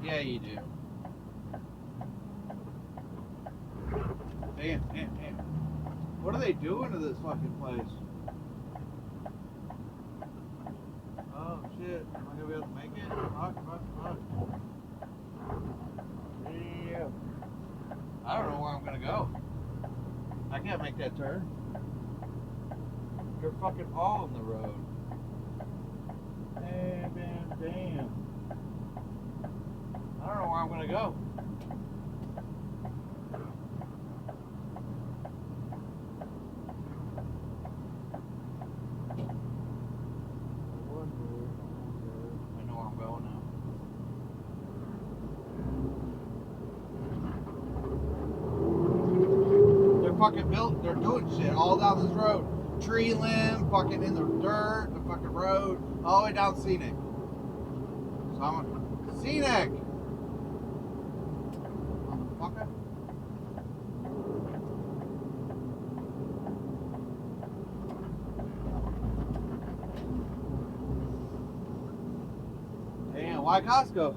Yeah, you do. Damn. What are they doing to this fucking place? Oh shit, am I gonna be able to make it? Fuck. Damn. I don't know where I'm gonna go. I can't make that turn. They're fucking all on the road. Damn. I don't know where I'm gonna go. I know where I'm going now. They're fucking built. They're doing shit all down this road. Tree limb, fucking in the dirt, the fucking road, all the way down Scenic. So I'm Scenic. Motherfucker. Damn, why Costco?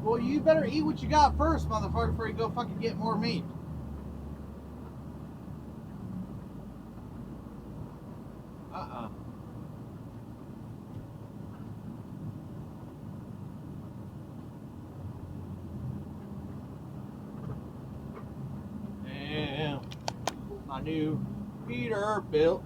Well, you better eat what you got first, motherfucker, before you go fucking get more meat. Damn. My new Peterbilt.